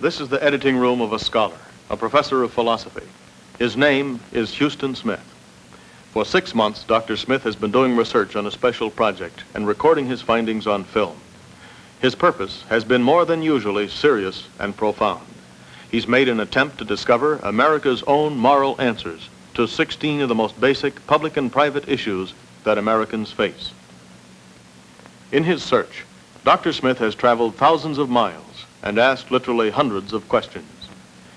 This is the editing room of a scholar, a professor of philosophy. His name is Huston Smith. For 6 months, Dr. Smith has been doing research on a special project and recording his findings on film. His purpose has been more than usually serious and profound. He's made an attempt to discover America's own moral answers to 16 of the most basic public and private issues that Americans face. In his search, Dr. Smith has traveled thousands of miles and asked literally hundreds of questions.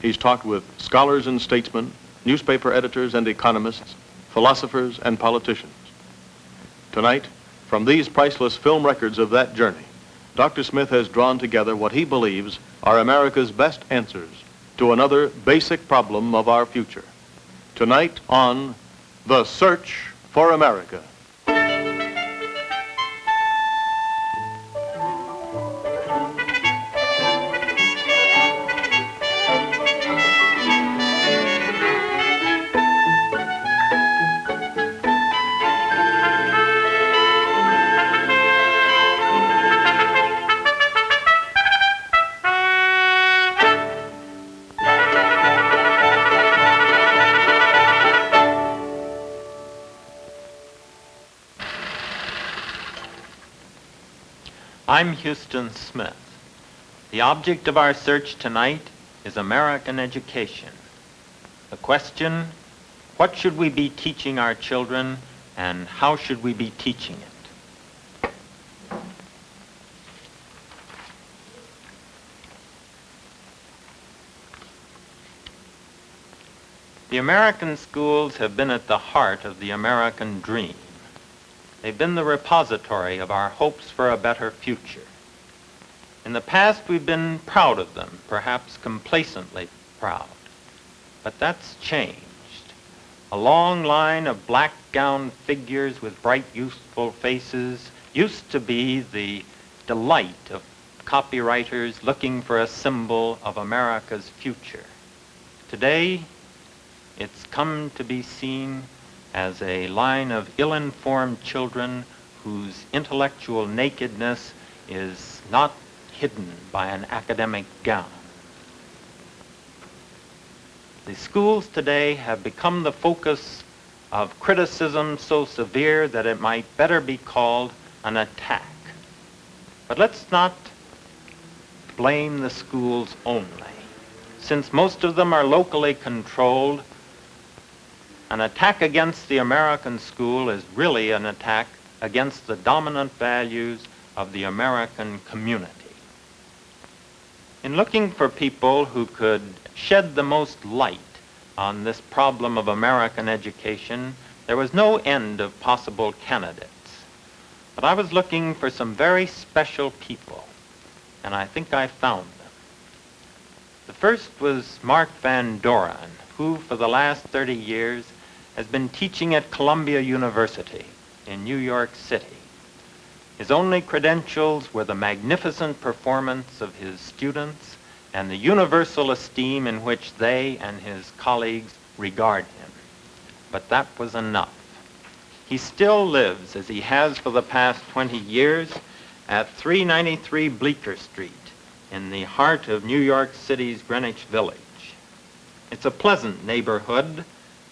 He's talked with scholars and statesmen, newspaper editors and economists, philosophers and politicians. Tonight, from these priceless film records of that journey, Dr. Smith has drawn together what he believes are America's best answers to another basic problem of our future. Tonight on The Search for America. I'm Huston Smith. The object of our search tonight is American education. The question, what should we be teaching our children and how should we be teaching it? The American schools have been at the heart of the American dream. They've been the repository of our hopes for a better future. In the past, we've been proud of them, perhaps complacently proud. But that's changed. A long line of black-gowned figures with bright, youthful faces used to be the delight of copywriters looking for a symbol of America's future. Today, it's come to be seen as a line of ill-informed children whose intellectual nakedness is not hidden by an academic gown. The schools today have become the focus of criticism so severe that it might better be called an attack. But let's not blame the schools only. Since most of them are locally controlled, an attack against the American school is really an attack against the dominant values of the American community. In looking for people who could shed the most light on this problem of American education, there was no end of possible candidates. But I was looking for some very special people, and I think I found them. The first was Mark Van Doren, who for the last 30 years has been teaching at Columbia University in New York City. His only credentials were the magnificent performance of his students and the universal esteem in which they and his colleagues regard him. But that was enough. He still lives, as he has for the past 20 years, at 393 Bleecker Street in the heart of New York City's Greenwich Village. It's a pleasant neighborhood,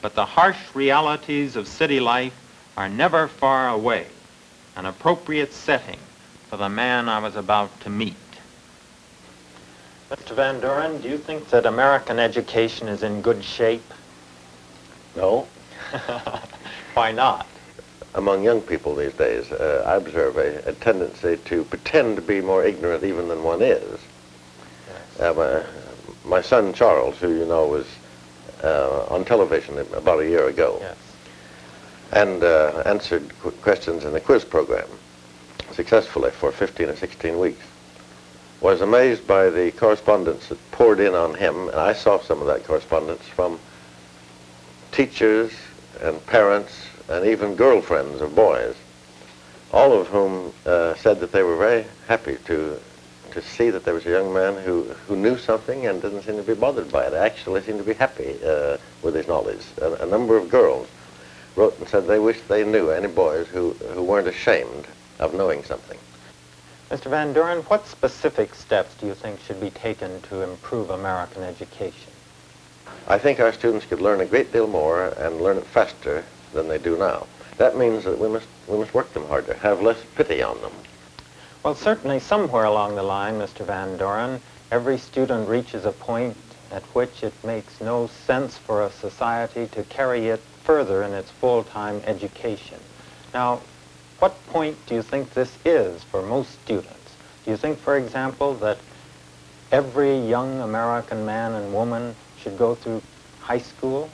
but the harsh realities of city life are never far away, an appropriate setting for the man I was about to meet. Mr. Van Doren, do you think that American education is in good shape? No. Why not? Among young people these days, I observe a tendency to pretend to be more ignorant even than one is. Yes. My son Charles, who you know was on television about a year ago, yes, and answered questions in the quiz program successfully for 15 or 16 weeks, was amazed by the correspondence that poured in on him, and I saw some of that correspondence from teachers and parents and even girlfriends of boys, all of whom said that they were very happy to see that there was a young man who knew something and didn't seem to be bothered by it, actually seemed to be happy with his knowledge. A number of girls wrote and said they wished they knew any boys who weren't ashamed of knowing something. Mr. Van Doren, what specific steps do you think should be taken to improve American education? I think our students could learn a great deal more and learn it faster than they do now. That means that we must work them harder, have less pity on them. Well, certainly somewhere along the line, Mr. Van Doren, every student reaches a point at which it makes no sense for a society to carry it further in its full-time education. Now, what point do you think this is for most students? Do you think, for example, that every young American man and woman should go through high school?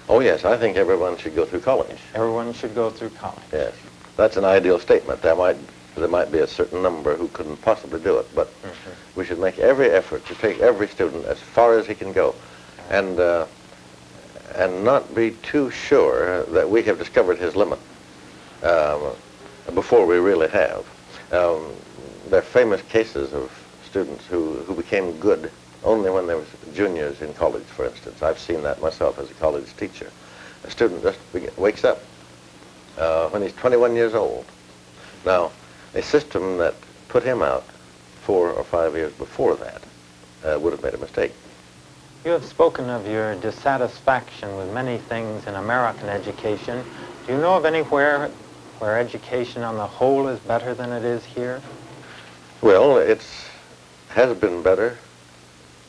Oh, yes, I think everyone should go through college. Everyone should go through college. Yes, that's an ideal statement. There might be a certain number who couldn't possibly do it, but we should make every effort to take every student as far as he can go, and not be too sure that we have discovered his limit before we really have. There are famous cases of students who became good only when they were juniors in college, for instance. I've seen that myself as a college teacher. A student just wakes up when he's 21 years old. Now, a system that put him out 4 or 5 years before that would have made a mistake. You have spoken of your dissatisfaction with many things in American education. Do you know of anywhere where education on the whole is better than it is here? Well, it has been better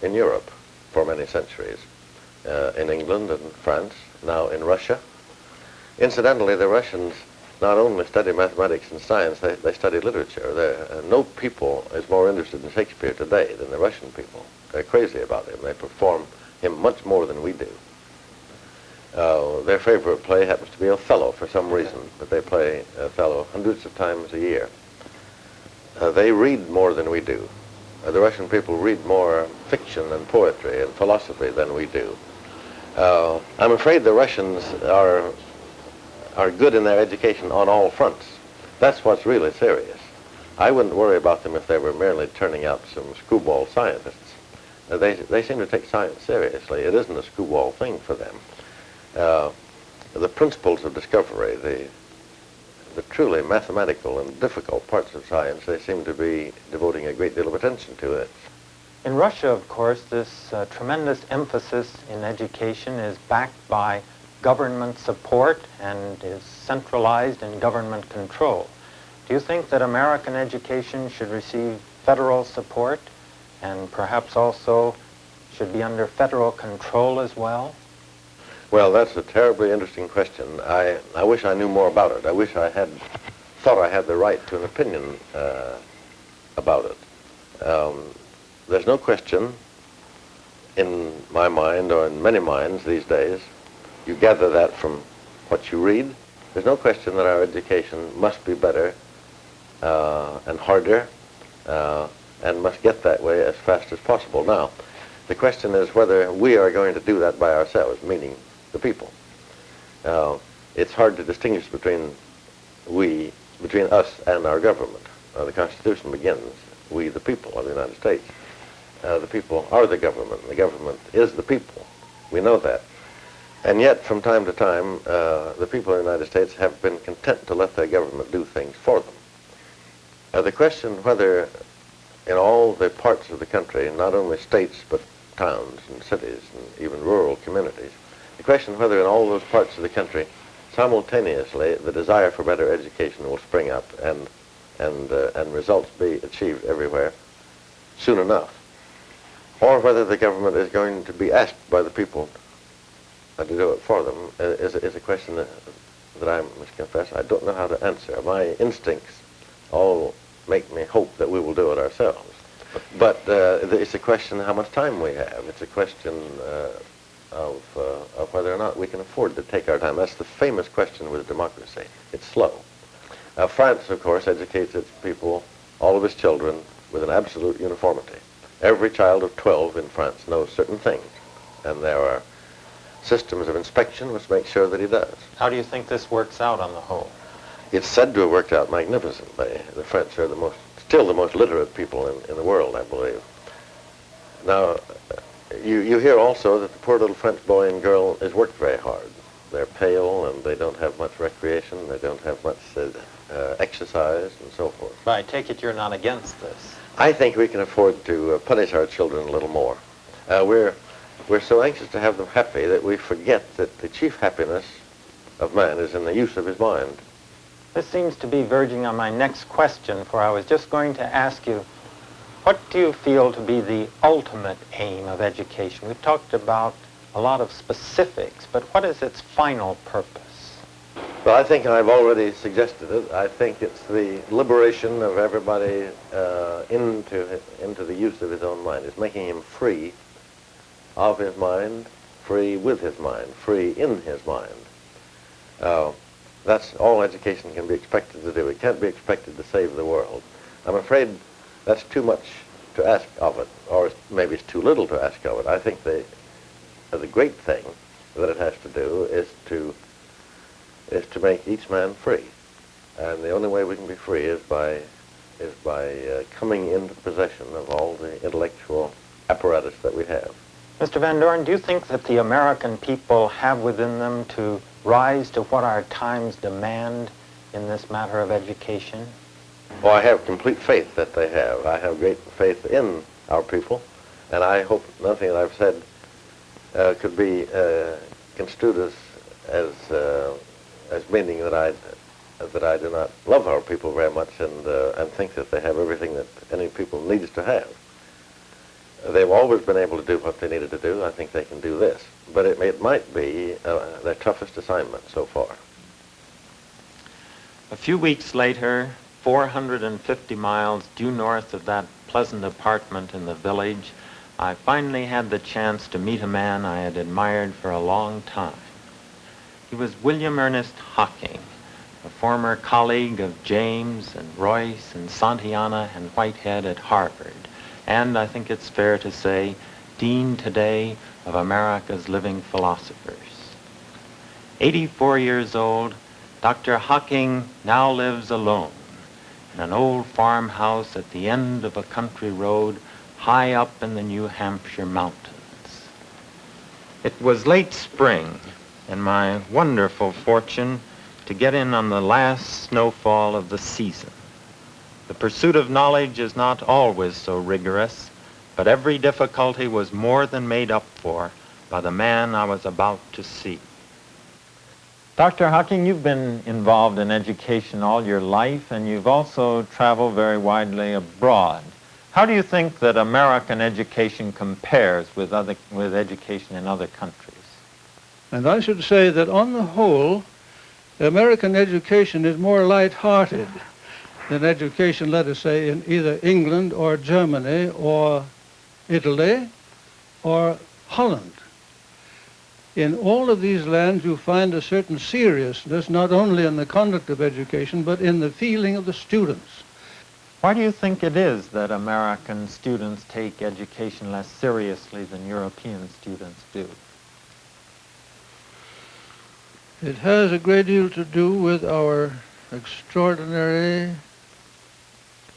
in Europe for many centuries, in England and France, now in Russia. Incidentally, the Russians not only study mathematics and science, they study literature. No people is more interested in Shakespeare today than the Russian people. They're crazy about him. They perform him much more than we do. Their favorite play happens to be Othello for some reason, but they play Othello hundreds of times a year. They read more than we do. The Russian people read more fiction and poetry and philosophy than we do. I'm afraid the Russians are good in their education on all fronts. That's what's really serious. I wouldn't worry about them if they were merely turning out some screwball scientists. They seem to take science seriously. It isn't a screwball thing for them. The principles of discovery, the truly mathematical and difficult parts of science, they seem to be devoting a great deal of attention to it. In Russia, of course, this tremendous emphasis in education is backed by government support and is centralized in government control. Do you think that American education should receive federal support and perhaps also should be under federal control as well? Well, that's a terribly interesting question. I wish I knew more about it. I wish I had thought I had the right to an opinion about it. There's no question in my mind or in many minds these days, you gather that from what you read, there's no question that our education must be better and harder and must get that way as fast as possible. Now, the question is whether we are going to do that by ourselves, meaning the people. It's hard to distinguish between us and our government. The Constitution begins, we the people of the United States. The people are the government, and the government is the people. We know that. And yet, from time to time, the people of the United States have been content to let their government do things for them. The question whether in all the parts of the country, not only states, but towns and cities and even rural communities, the question whether in all those parts of the country, simultaneously, the desire for better education will spring up and results be achieved everywhere soon enough, or whether the government is going to be asked by the people to do it for them is a question that I must confess I don't know how to answer. My instincts all make me hope that we will do it ourselves. But it's a question of how much time we have. It's a question of whether or not we can afford to take our time. That's the famous question with democracy. It's slow. France, of course, educates its people, all of its children, with an absolute uniformity. Every child of 12 in France knows certain things, and there are systems of inspection which make sure that he does. How do you think this works out on the whole? It's said to have worked out magnificently. The French are still the most literate people in the world, I believe. Now, you hear also that the poor little French boy and girl is worked very hard. they're pale, and they don't have much recreation, they don't have much exercise, and so forth. But I take it you're not against this. I think we can afford to punish our children a little more. We're so anxious to have them happy that we forget that the chief happiness of man is in the use of his mind. This seems to be verging on my next question, for I was just going to ask you, what do you feel to be the ultimate aim of education? We've talked about a lot of specifics, but what is its final purpose? Well, I think I've already suggested it. I think it's the liberation of everybody into the use of his own mind. It's making him free of his mind, free with his mind, free in his mind. That's all education can be expected to do. It can't be expected to save the world. I'm afraid that's too much to ask of it, or maybe it's too little to ask of it. I think the great thing that it has to do is to make each man free, and the only way we can be free is by coming into possession of all the intellectual apparatus that we have. Mr. Van Doren, do you think that the American people have within them to rise to what our times demand in this matter of education? Well, I have complete faith that they have. I have great faith in our people, and I hope nothing that I've said could be construed as meaning that I do not love our people very much and think that they have everything that any people needs to have. They've always been able to do what they needed to do. I think they can do this, but it might be their toughest assignment so far. A few weeks later, 450 miles due north of that pleasant apartment in the village, I finally had the chance to meet a man I had admired for a long time. He was William Ernest Hocking, a former colleague of James and Royce and Santayana and Whitehead at Harvard, and I think it's fair to say, Dean today of America's living philosophers. 84 years old, Dr. Hocking now lives alone in an old farmhouse at the end of a country road high up in the New Hampshire mountains. It was late spring, and my wonderful fortune to get in on the last snowfall of the season. The pursuit of knowledge is not always so rigorous, but every difficulty was more than made up for by the man I was about to see. Dr. Hocking, you've been involved in education all your life, and you've also traveled very widely abroad. How do you think that American education compares with education in other countries? And I should say that on the whole, American education is more light-hearted than education, let us say, in either England or Germany or Italy or Holland. In all of these lands you find a certain seriousness, not only in the conduct of education, but in the feeling of the students. Why do you think it is that American students take education less seriously than European students do? It has a great deal to do with our extraordinary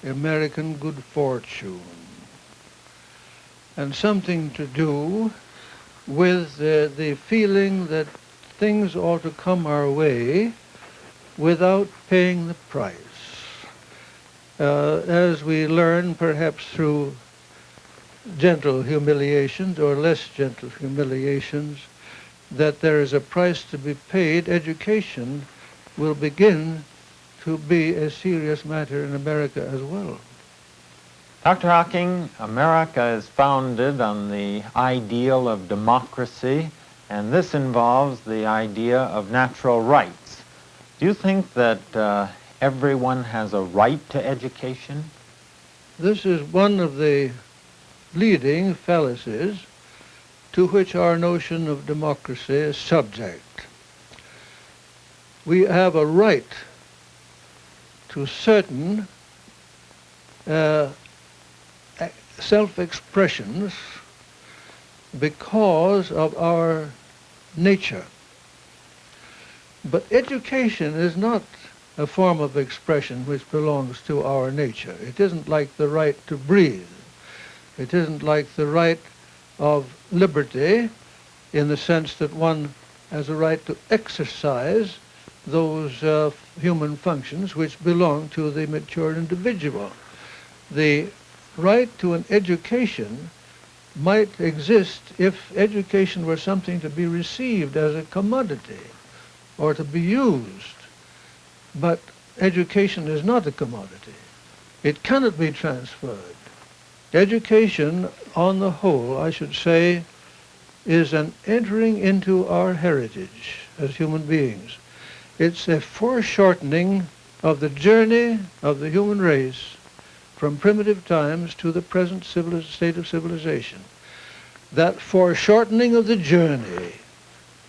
American good fortune, and something to do with the feeling that things ought to come our way without paying the price. As we learn, perhaps through gentle humiliations or less gentle humiliations, that there is a price to be paid, education will begin to be a serious matter in America as well. Dr. Hocking, America is founded on the ideal of democracy, and this involves the idea of natural rights. Do you think that everyone has a right to education? This is one of the leading fallacies to which our notion of democracy is subject. We have a right to certain self-expressions because of our nature. But education is not a form of expression which belongs to our nature. It isn't like the right to breathe. It isn't like the right of liberty in the sense that one has a right to exercise those human functions which belong to the mature individual. The right to an education might exist if education were something to be received as a commodity or to be used. But education is not a commodity. It cannot be transferred. Education, on the whole, I should say, is an entering into our heritage as human beings. It's a foreshortening of the journey of the human race from primitive times to the present state of civilization. That foreshortening of the journey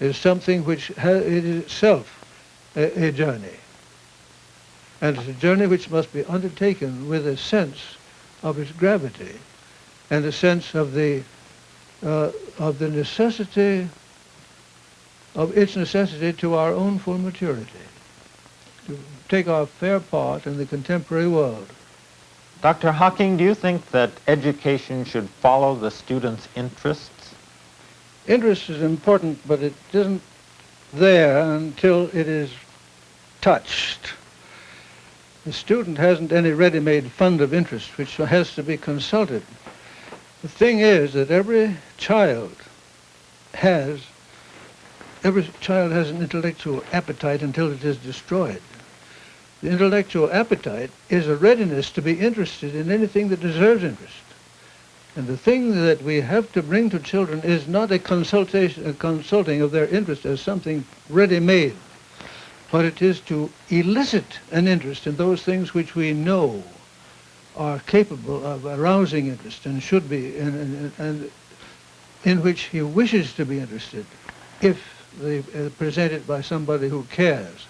is something which it is itself a journey. And it's a journey which must be undertaken with a sense of its gravity and a sense of the necessity, of its necessity to our own full maturity, to take our fair part in the contemporary world. Dr. Hocking, do you think that education should follow the student's interests? Interest is important, but it isn't there until it is touched. The student hasn't any ready-made fund of interest which has to be consulted. The thing is that every child has an intellectual appetite until it is destroyed. The intellectual appetite is a readiness to be interested in anything that deserves interest. And the thing that we have to bring to children is not a consulting of their interest as something ready-made, but it is to elicit an interest in those things which we know are capable of arousing interest and should be, and in which he wishes to be interested, if they present it by somebody who cares.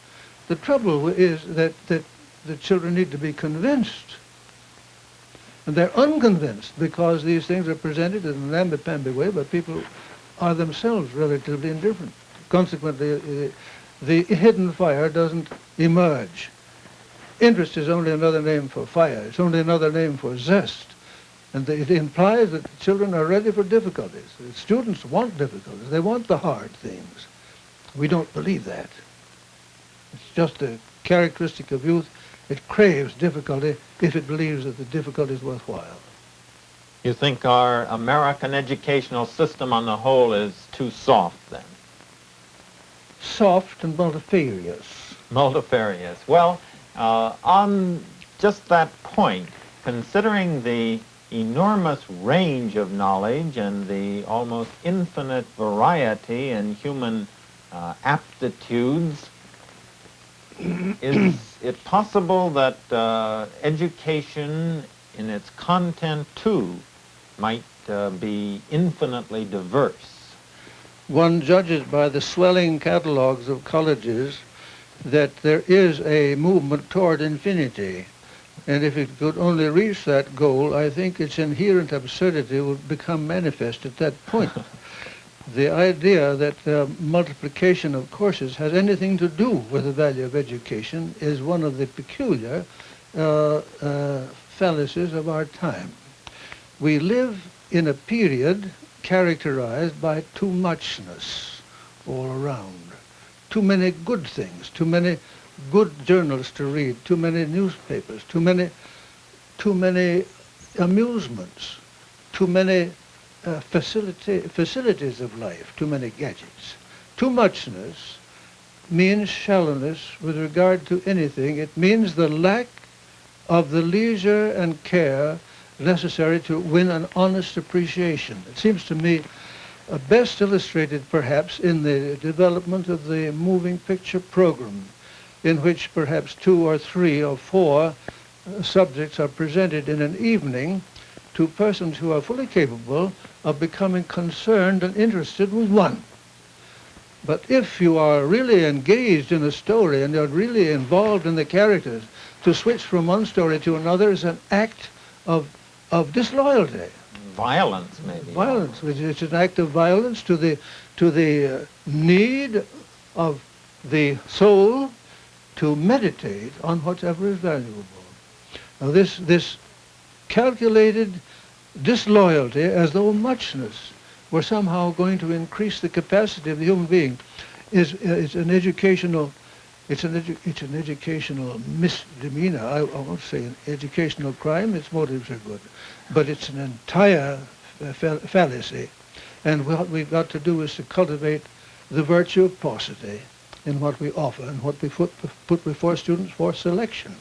The trouble is that the children need to be convinced. And they're unconvinced because these things are presented in a namby-pamby way, but people are themselves relatively indifferent. Consequently, the hidden fire doesn't emerge. Interest is only another name for fire. It's only another name for zest. And it implies that the children are ready for difficulties. The students want difficulties. They want the hard things. We don't believe that. It's just a characteristic of youth. It craves difficulty if it believes that the difficulty is worthwhile. You think our American educational system on the whole is too soft, then? Soft and multifarious. Multifarious. Well, on just that point, considering the enormous range of knowledge and the almost infinite variety in human aptitudes, is it possible that education in its content, too, might be infinitely diverse? One judges by the swelling catalogues of colleges that there is a movement toward infinity. And if it could only reach that goal, I think its inherent absurdity would become manifest at that point. The idea that multiplication of courses has anything to do with the value of education is one of the peculiar fallacies of our time. We live in a period characterized by too muchness all around. Too many good things, too many good journals to read, too many newspapers, too many amusements, too many facilities of life, too many gadgets. Too muchness means shallowness with regard to anything. It means the lack of the leisure and care necessary to win an honest appreciation. It seems to me best illustrated perhaps in the development of the moving picture program, in which perhaps 2 or 3 or 4 subjects are presented in an evening to persons who are fully capable of becoming concerned and interested with one. But if you are really engaged in a story and you're really involved in the characters, to switch from one story to another is an act of disloyalty. Violence, maybe. Violence, which is an act of violence to the need of the soul to meditate on whatever is valuable. Now this calculated disloyalty, as though muchness were somehow going to increase the capacity of the human being, is an educational. It's an educational misdemeanor. I won't say an educational crime. Its motives are good, but it's an entire fallacy. And what we've got to do is to cultivate the virtue of paucity in what we offer and what we put before students for selection.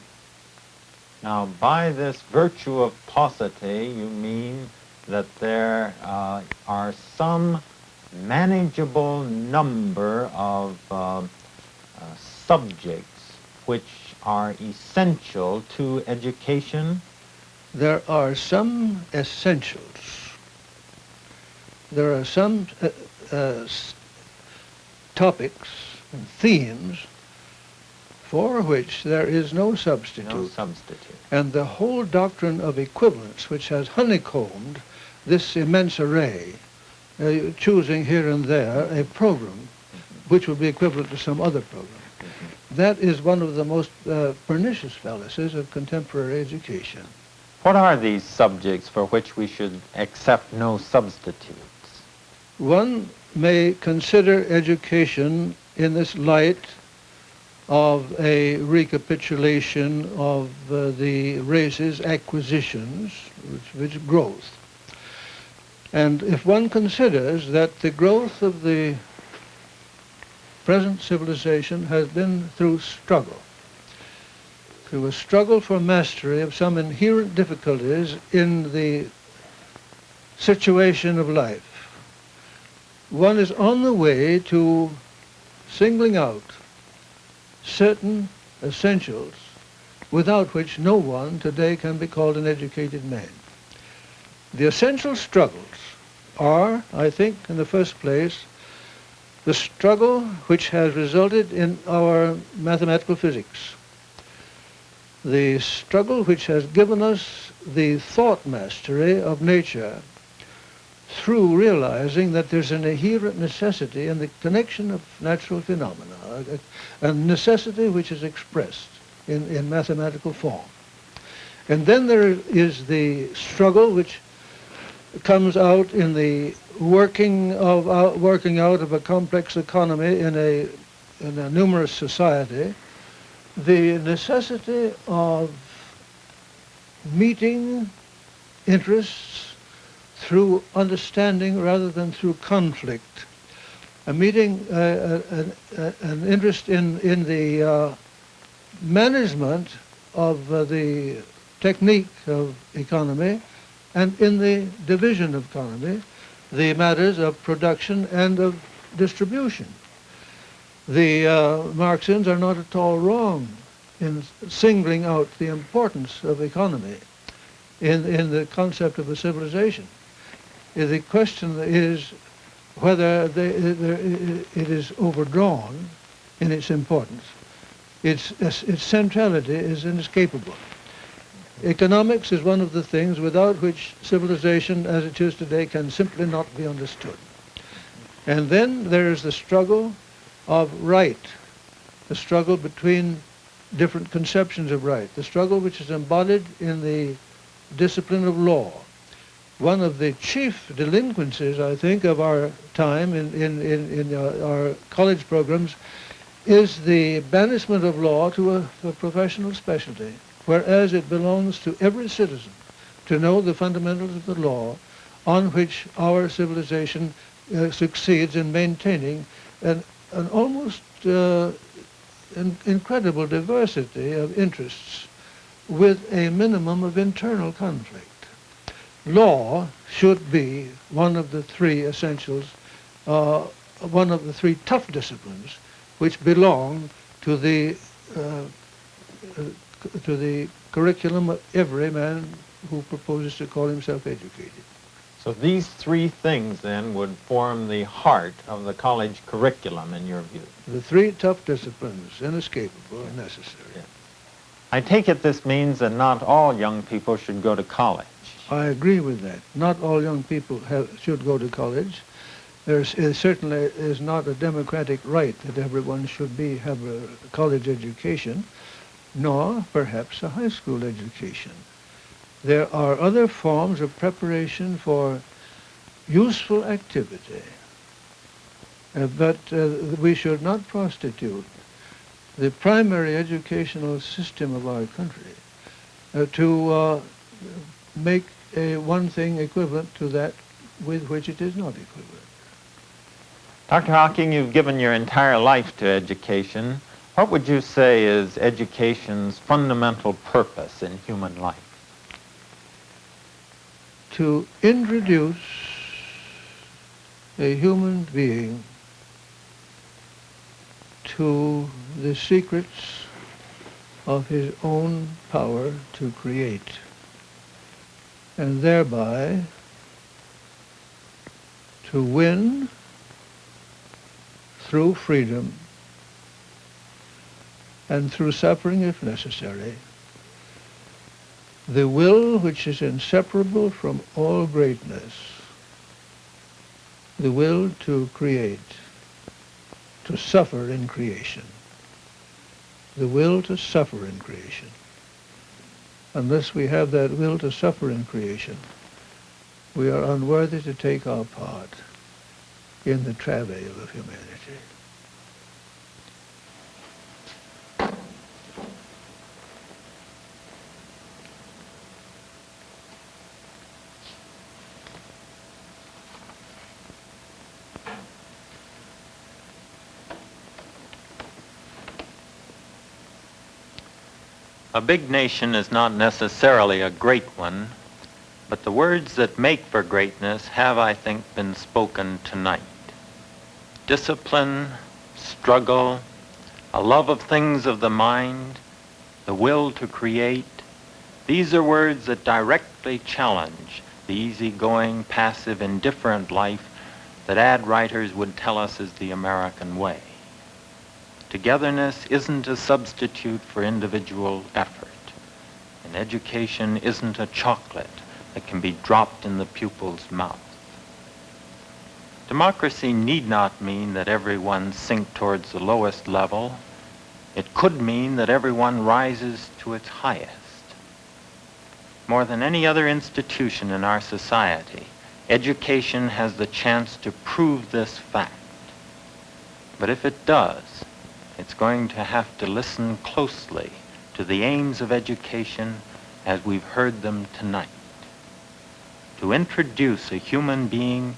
Now, by this virtue of paucity, you mean that there are some manageable number of subjects which are essential to education? There are some essentials. There are some topics and themes for which there is no substitute. No substitute. And the whole doctrine of equivalence, which has honeycombed this immense array, choosing here and there a program which would be equivalent to some other program. That is one of the most pernicious fallacies of contemporary education. What are these subjects for which we should accept no substitutes? One may consider education in this light of a recapitulation of the race's acquisitions, which growth. And if one considers that the growth of the present civilization has been through a struggle for mastery of some inherent difficulties in the situation of life, one is on the way to singling out certain essentials without which no one today can be called an educated man. The essential struggles are, I think, in the first place, the struggle which has resulted in our mathematical physics, the struggle which has given us the thought mastery of nature through realizing that there's an inherent necessity in the connection of natural phenomena, a necessity which is expressed in mathematical form. And then there is the struggle which comes out in the working out of a complex economy in a numerous society, the necessity of meeting interests through understanding rather than through conflict, an interest in the management of the technique of economy and in the division of economy, the matters of production and of distribution. The Marxians are not at all wrong in singling out the importance of economy in the concept of a civilization. The question is whether it is overdrawn in its importance. Its centrality is inescapable. Economics is one of the things without which civilization as it is today can simply not be understood. And then there is the struggle of right, the struggle between different conceptions of right, the struggle which is embodied in the discipline of law. One of the chief delinquencies, I think, of our time in our college programs is the banishment of law to a professional specialty, whereas it belongs to every citizen to know the fundamentals of the law on which our civilization succeeds in maintaining an almost incredible diversity of interests with a minimum of internal conflict. Law should be one of the three essentials, one of the three tough disciplines which belong to the curriculum of every man who proposes to call himself educated. So these three things then would form the heart of the college curriculum in your view? The three tough disciplines, inescapable and necessary. Yeah. I take it this means that not all young people should go to college. I agree with that. Not all young people should go to college. There certainly is not a democratic right that everyone should have a college education, nor perhaps a high school education. There are other forms of preparation for useful activity. but we should not prostitute the primary educational system of our country to make one thing equivalent to that with which it is not equivalent. Dr. Hocking, you've given your entire life to education. What would you say is education's fundamental purpose in human life? To introduce a human being to the secrets of his own power to create, and thereby to win through freedom and through suffering if necessary, the will which is inseparable from all greatness, the will to create, to suffer in creation, the will to suffer in creation. Unless we have that will to suffer in creation, we are unworthy to take our part in the travail of humanity. A big nation is not necessarily a great one, but the words that make for greatness have, I think, been spoken tonight. Discipline, struggle, a love of things of the mind, the will to create, these are words that directly challenge the easygoing, passive, indifferent life that ad writers would tell us is the American way. Togetherness isn't a substitute for individual effort, and education isn't a chocolate that can be dropped in the pupil's mouth. Democracy need not mean that everyone sink towards the lowest level. It could mean that everyone rises to its highest. More than any other institution in our society, education has the chance to prove this fact. But if it does, it's going to have to listen closely to the aims of education as we've heard them tonight. To introduce a human being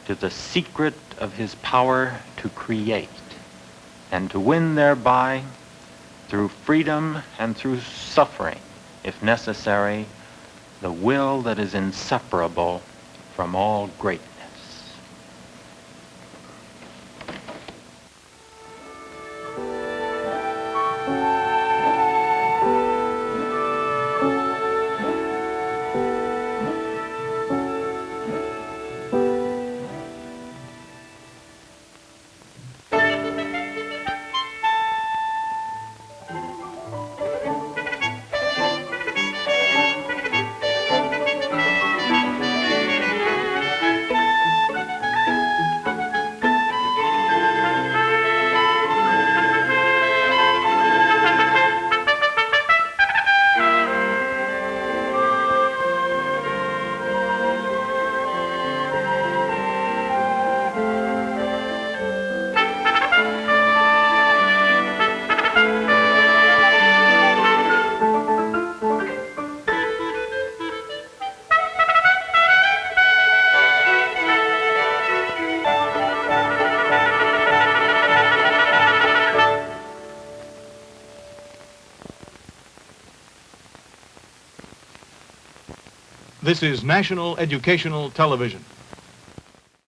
to the secret of his power to create, and to win thereby, through freedom and through suffering, if necessary, the will that is inseparable from all greatness. This is National Educational Television.